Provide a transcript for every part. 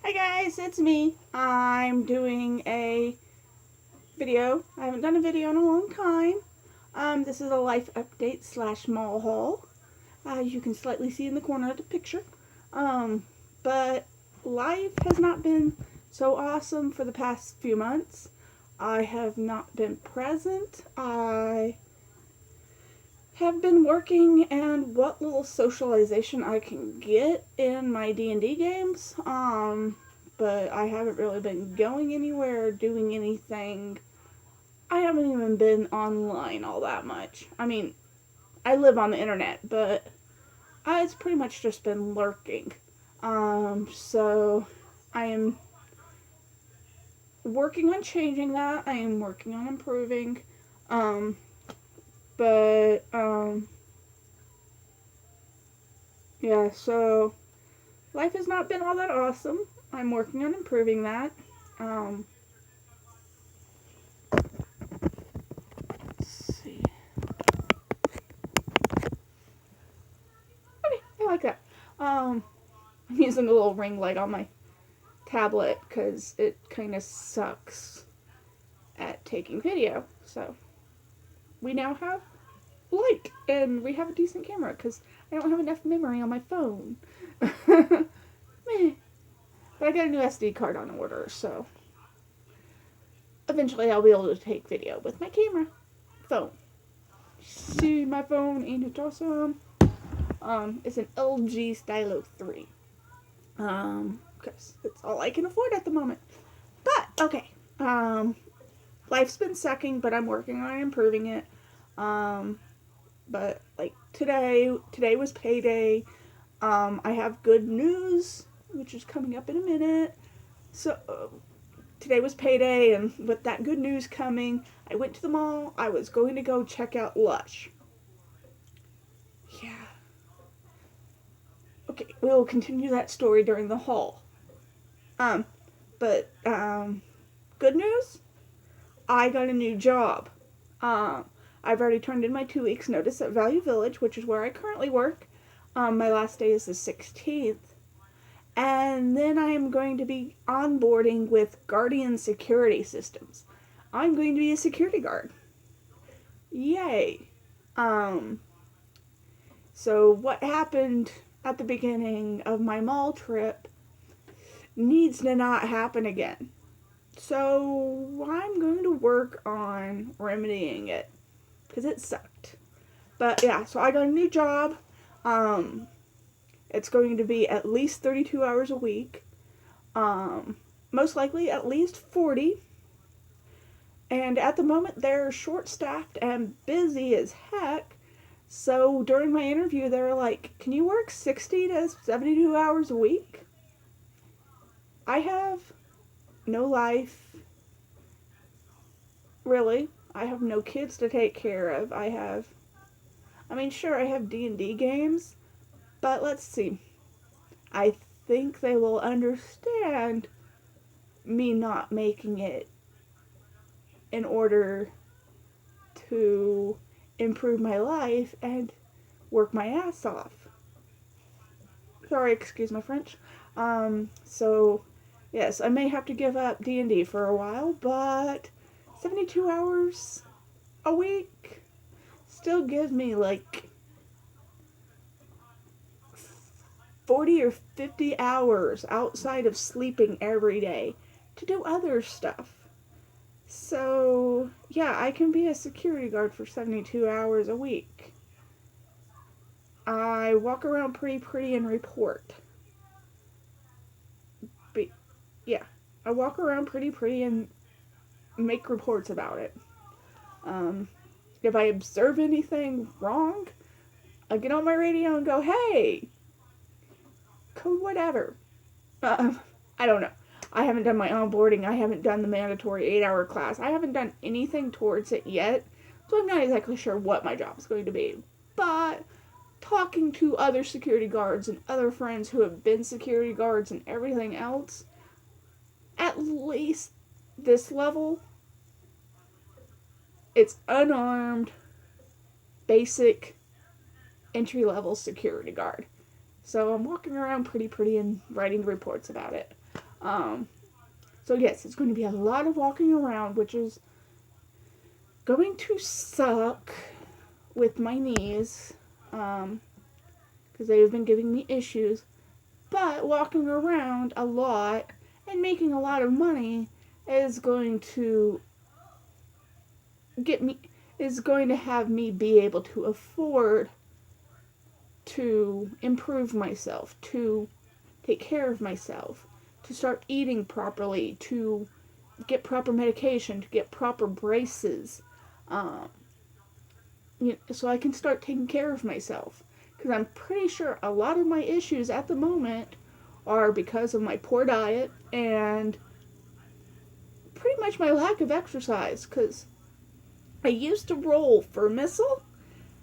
Hi guys, it's me. I'm doing a video. I haven't done a video in a long time. This is a life update slash mall haul. As you can slightly see in the corner of the picture. But life has not been so awesome for the past few months. I have not been present. I have been working and what little socialization I can get in my D&D games. But I haven't really been going anywhere, doing anything. I haven't even been online all that much. I mean, I live on the internet, but it's pretty much just been lurking. So I am working on changing that. I am working on improving. But yeah, so life has not been all that awesome. I'm working on improving that. Let's see. Okay, I like that. I'm using a little ring light on my tablet because it kind of sucks at taking video. So we now have light and we have a decent camera because I don't have enough memory on my phone. But I got a new SD card on order, so eventually I'll be able to take video with my camera phone. See my phone and it's awesome. It's an LG Stylo 3. Because it's all I can afford at the moment. But okay. Life's been sucking, but I'm working on improving it. But like today was payday. I have good news, which is coming up in a minute. So today was payday, and with that good news coming, I went to the mall. I was going to go check out Lush. Yeah. Okay, we'll continue that story during the haul. But good news, I got a new job. I've already turned in my 2 weeks notice at Value Village, which is where I currently work. My last day is the 16th. And then I am going to be onboarding with Guardian Security Systems. I'm going to be a security guard. Yay. So what happened at the beginning of my mall trip needs to not happen again. So I'm going to work on remedying it because it sucked. But yeah, so I got a new job. It's going to be at least 32 hours a week. Most likely at least 40. And at the moment they're short-staffed and busy as heck. So during my interview they were like, "Can you work 60 to 72 hours a week?" I have no life. Really. I have no kids to take care of. Sure, I have D&D games, but let's see. I think they will understand me not making it in order to improve my life and work my ass off. Sorry, excuse my French. So, yes, I may have to give up D&D for a while, but 72 hours a week still gives me like 40 or 50 hours outside of sleeping every day to do other stuff. So, yeah, I can be a security guard for 72 hours a week. I walk around pretty and report. But, yeah, I walk around pretty and make reports about it. If I observe anything wrong, I get on my radio and go, "Hey, code whatever." I don't know. I haven't done my onboarding. I haven't done the mandatory 8-hour class. I haven't done anything towards it yet. So I'm not exactly sure what my job is going to be. But talking to other security guards and other friends who have been security guards and everything else, at least this level, it's unarmed, basic, entry-level security guard. So I'm walking around pretty and writing reports about it. So yes, it's going to be a lot of walking around, which is going to suck with my knees, because they've been giving me issues. But walking around a lot and making a lot of money is going to have me be able to afford to improve myself, to take care of myself, to start eating properly, to get proper medication, to get proper braces, so I can start taking care of myself. Because I'm pretty sure a lot of my issues at the moment are because of my poor diet and pretty much my lack of exercise. Because I used to roll for missile.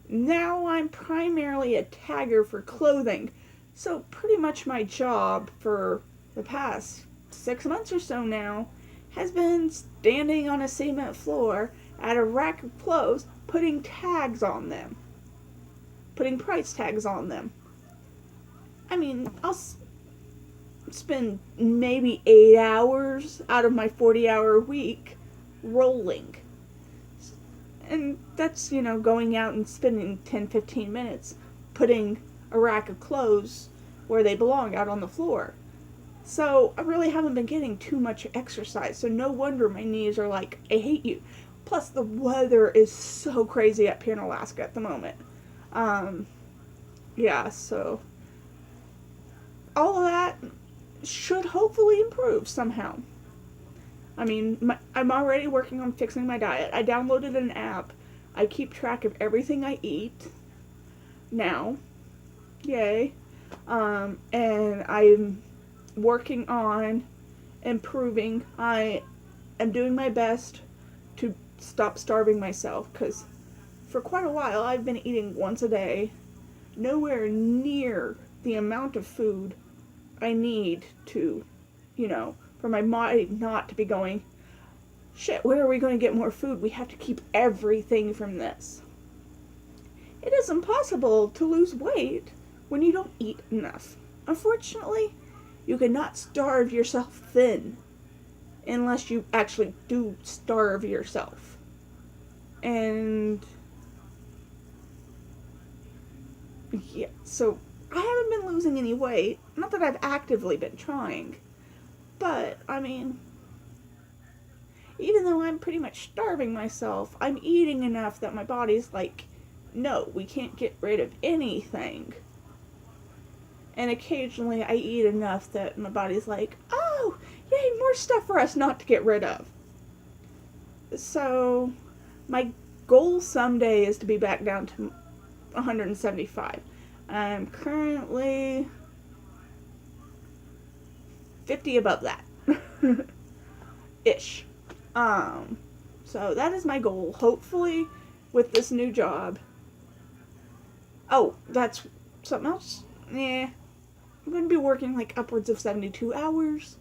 Now I'm primarily a tagger for clothing. So pretty much my job for the past 6 months or so now has been standing on a cement floor at a rack of clothes, putting tags on them. Putting price tags on them. I mean, I'll spend maybe 8 hours out of my 40-hour week rolling. And that's, going out and spending 10-15 minutes putting a rack of clothes where they belong, out on the floor. So I really haven't been getting too much exercise. So no wonder my knees are like, I hate you. Plus the weather is so crazy up here in Alaska at the moment. Yeah, so all of that should hopefully improve somehow. I mean, I'm already working on fixing my diet. I downloaded an app. I keep track of everything I eat now. Yay. And I'm working on improving. I am doing my best to stop starving myself, because for quite a while I've been eating once a day, nowhere near the amount of food I need to, for my mind not to be going, shit, where are we going to get more food? We have to keep everything from this. It is impossible to lose weight when you don't eat enough. Unfortunately, you cannot starve yourself thin unless you actually do starve yourself. And yeah, so I haven't been losing any weight. Not that I've actively been trying. But, I mean, even though I'm pretty much starving myself, I'm eating enough that my body's like, no, we can't get rid of anything. And occasionally I eat enough that my body's like, oh, yay, more stuff for us not to get rid of. So, my goal someday is to be back down to 175. I'm currently 50 above that. Ish. So that is my goal, hopefully, with this new job. Oh, that's something else? Yeah. I'm going to be working like upwards of 72 hours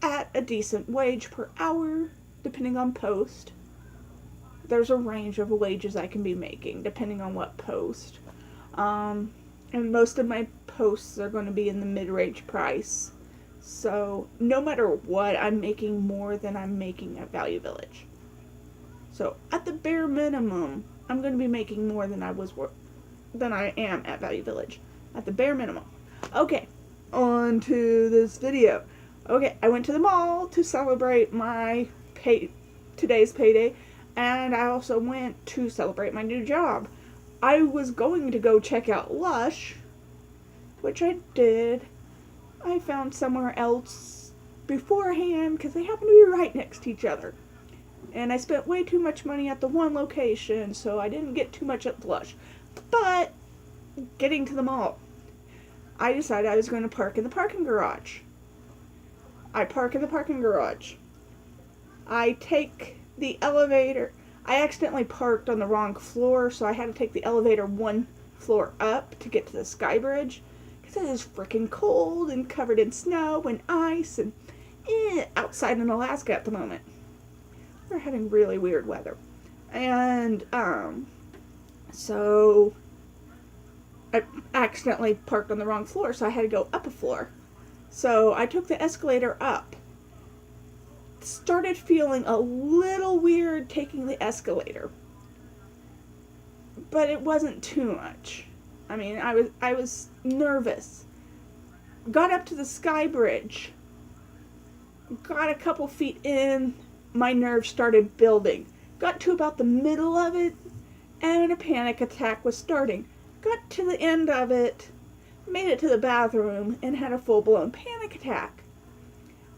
at a decent wage per hour, depending on post. There's a range of wages I can be making, depending on what post. And most of my posts are going to be in the mid-range price. So, no matter what, I'm making more than I'm making at Value Village. So, at the bare minimum, I'm going to be making more than I am at Value Village. At the bare minimum. Okay, on to this video. Okay, I went to the mall to celebrate my today's payday, and I also went to celebrate my new job. I was going to go check out Lush, which I did. I found somewhere else beforehand because they happen to be right next to each other. And I spent way too much money at the one location, so I didn't get too much at Lush. But, getting to the mall, I decided I was going to park in the parking garage. I park in the parking garage. I take the elevator. I accidentally parked on the wrong floor, so I had to take the elevator one floor up to get to the sky bridge. Because it is freaking cold and covered in snow and ice and outside in Alaska at the moment. We're having really weird weather. And, so I accidentally parked on the wrong floor, so I had to go up a floor. So I took the escalator up. Started feeling a little weird taking the escalator, but it wasn't too much. I mean, I was nervous. Got up to the sky bridge. Got a couple feet in, my nerves started building. Got to about the middle of it, and a panic attack was starting. Got to the end of it, made it to the bathroom, and had a full-blown panic attack.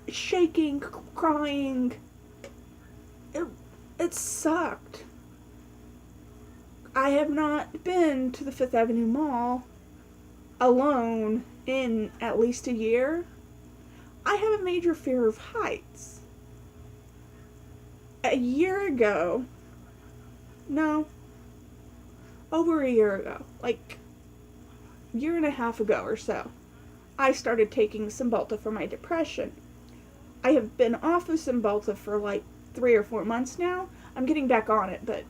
Shaking, crying. It sucked. I have not been to the Fifth Avenue Mall alone in at least a year. I have a major fear of heights. A year ago, no, over a year ago, like a year and a half ago or so, I started taking Cymbalta for my depression. I have been off of Cymbalta for like 3 or 4 months now. I'm getting back on it, but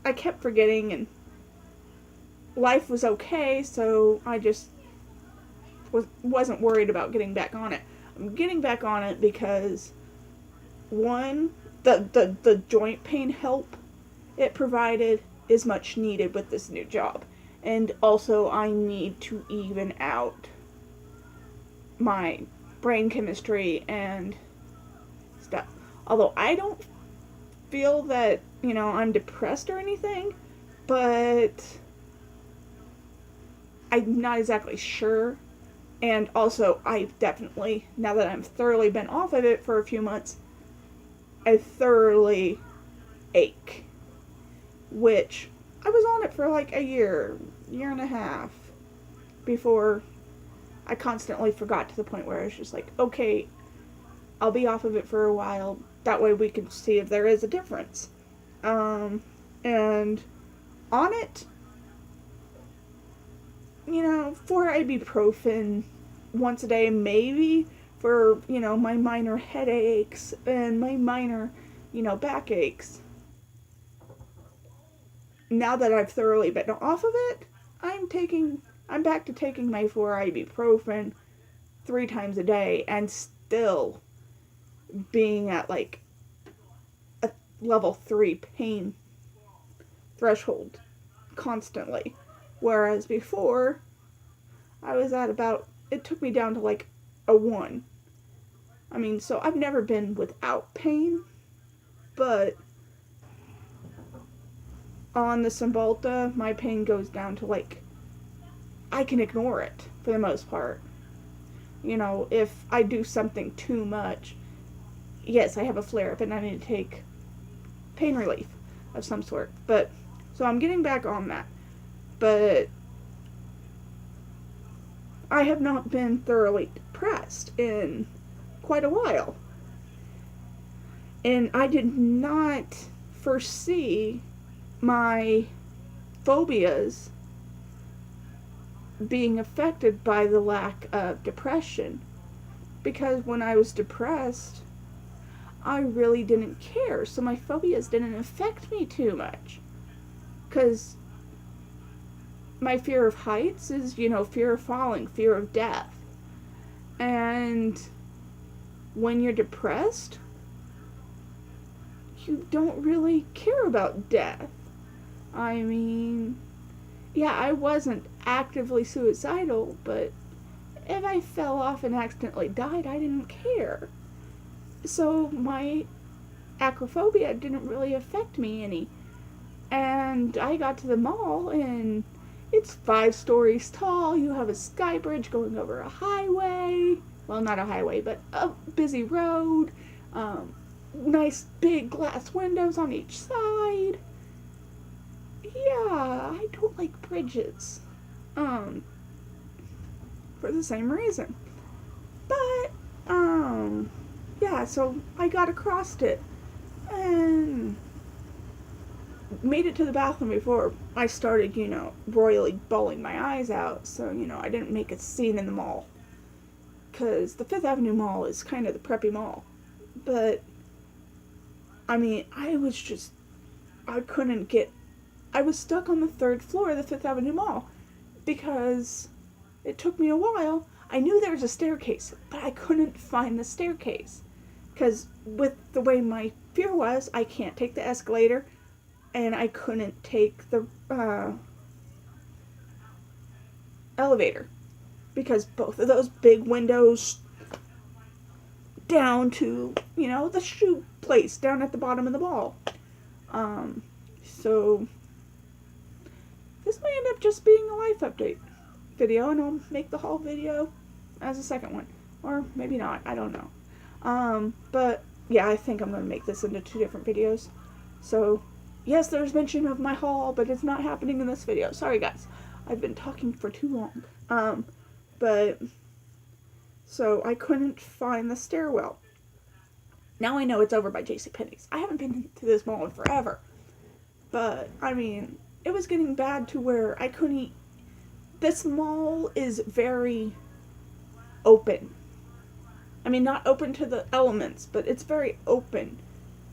I kept forgetting, and life was okay, so I just wasn't worried about getting back on it. I'm getting back on it because, one, the joint pain help it provided is much needed with this new job. And also I need to even out my brain chemistry and stuff. Although I don't feel that, I'm depressed or anything, but I'm not exactly sure. And also, I've definitely, now that I'm thoroughly been off of it for a few months, I thoroughly ache. Which, I was on it for like a year and a half, before I constantly forgot to the point where I was just like, okay, I'll be off of it for a while. That way we can see if there is a difference. And on it, 4 ibuprofen once a day, maybe, for, my minor headaches and my minor, backaches. Now that I've thoroughly been off of it, I'm back to taking my 4 ibuprofen 3 times a day, and still being at like a level 3 pain threshold constantly. Whereas before, I was at about, it took me down to like a 1. I mean, so I've never been without pain, but on the Cymbalta, my pain goes down to like, I can ignore it for the most part. If I do something too much, yes, I have a flare-up and I need to take pain relief of some sort. But, so I'm getting back on that. But I have not been thoroughly depressed in quite a while. And I did not foresee my phobias being affected by the lack of depression. Because when I was depressed, I really didn't care. So my phobias didn't affect me too much. Because my fear of heights is, fear of falling, fear of death. And when you're depressed, you don't really care about death. I mean, yeah, I wasn't actively suicidal, but if I fell off and accidentally died, I didn't care. So my acrophobia didn't really affect me any. And I got to the mall, and it's 5 stories tall. You have a sky bridge going over a highway. Well, not a highway, but a busy road. Nice big glass windows on each side. Yeah, I don't like bridges. For the same reason. But, yeah, so I got across it. And made it to the bathroom before I started, royally bawling my eyes out. So, I didn't make a scene in the mall. Because the Fifth Avenue Mall is kind of the preppy mall. But, I mean, I was stuck on the 3rd floor of the Fifth Avenue Mall. Because it took me a while. I knew there was a staircase, but I couldn't find the staircase. Because with the way my fear was, I can't take the escalator, and I couldn't take the elevator. Because both of those big windows down to, the shoe place down at the bottom of the mall. So this may end up just being a life update video, and I'll make the haul video as a second one. Or maybe not, I don't know. But yeah, I think I'm going to make this into 2 different videos. So yes, there's mention of my haul, but it's not happening in this video. Sorry guys, I've been talking for too long. But so I couldn't find the stairwell. Now I know it's over by JCPenney's. I haven't been to this mall in forever. But, I mean, it was getting bad to where I couldn't... This mall is very open. I mean, not open to the elements, but it's very open.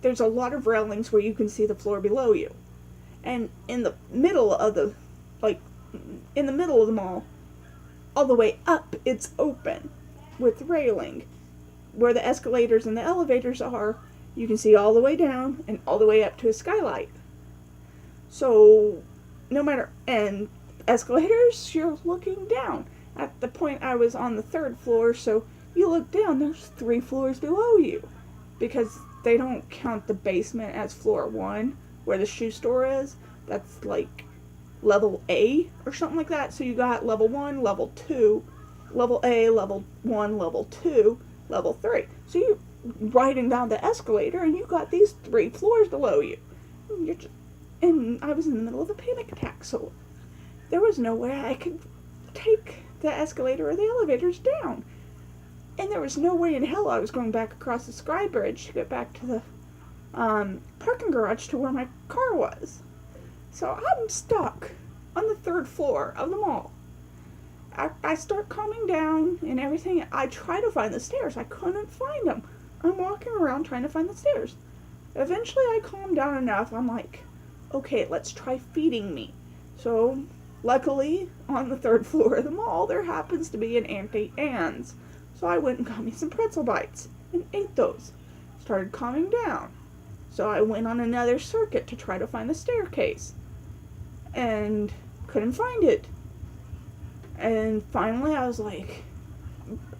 There's a lot of railings where you can see the floor below you. And in the middle of the... in the middle of the mall, all the way up, it's open with railing. Where the escalators and the elevators are, you can see all the way down and all the way up to a skylight. So, and escalators, you're looking down. At the point I was on the 3rd floor, so you look down, there's 3 floors below you. Because they don't count the basement as floor 1, where the shoe store is. That's like level A or something like that. So you got level 1, level 2, level A, level 1, level 2, level 3. So you're riding down the escalator and you got these 3 floors below you. And I was in the middle of a panic attack, so there was no way I could take the escalator or the elevators down. And there was no way in hell I was going back across the Sky Bridge to get back to the parking garage to where my car was. So I'm stuck on the 3rd floor of the mall. I start calming down and everything. I try to find the stairs. I couldn't find them. I'm walking around trying to find the stairs. Eventually I calm down enough. I'm like, okay, let's try feeding me. So, luckily, on the 3rd floor of the mall, there happens to be an Auntie Anne's. So I went and got me some pretzel bites and ate those. Started calming down. So I went on another circuit to try to find the staircase. And couldn't find it. And finally I was like,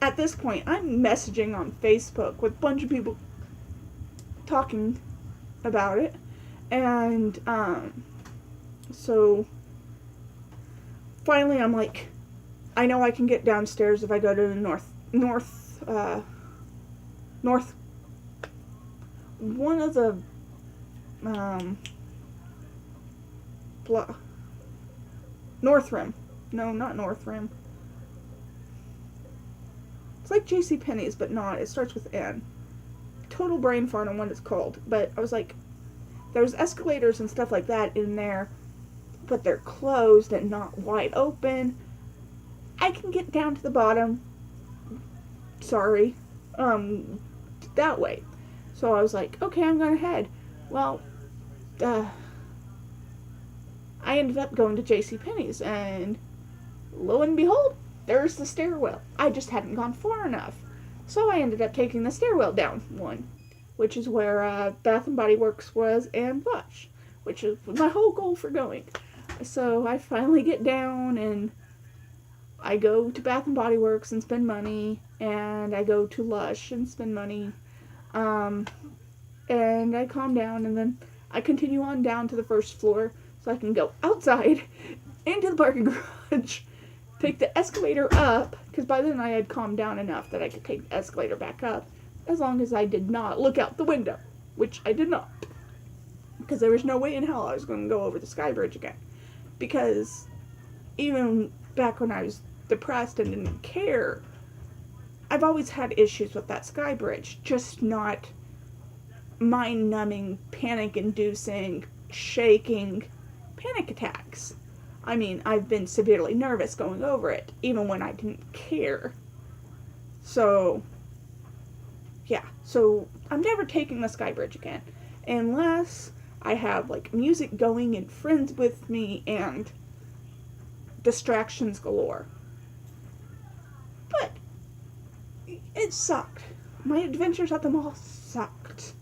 at this point, I'm messaging on Facebook with a bunch of people talking about it. And, so, finally I'm like, I know I can get downstairs if I go to the one of the, North Rim. No, not North Rim. It's like JCPenney's, but not. It starts with N. Total brain fart on what it's called. But I was like, there's escalators and stuff like that in there, but they're closed and not wide open. I can get down to the bottom. Sorry. That way. So I was like, okay, I'm gonna head. Well, I ended up going to JCPenney's, and lo and behold, there's the stairwell. I just hadn't gone far enough. So I ended up taking the stairwell down one, which is where Bath & Body Works was, and Lush, which is my whole goal for going. So I finally get down, and I go to Bath & Body Works and spend money, and I go to Lush and spend money, and I calm down, and then I continue on down to the 1st floor, so I can go outside into the parking garage, take the escalator up, because by then I had calmed down enough that I could take the escalator back up, as long as I did not look out the window, which I did not, because there was no way in hell I was going to go over the Sky Bridge again, because even back when I was depressed and didn't care, I've always had issues with that Sky Bridge, just not mind-numbing, panic-inducing, shaking panic attacks. I mean, I've been severely nervous going over it, even when I didn't care. So, yeah. So, I'm never taking the Sky Bridge again. Unless I have, like, music going and friends with me and distractions galore. But, It sucked. My adventures at the mall sucked.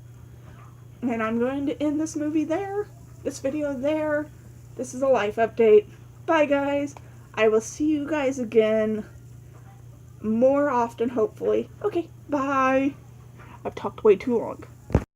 And I'm going to end this movie there. This video there. This is a life update. Bye, guys. I will see you guys again more often, hopefully. Okay, bye. I've talked way too long.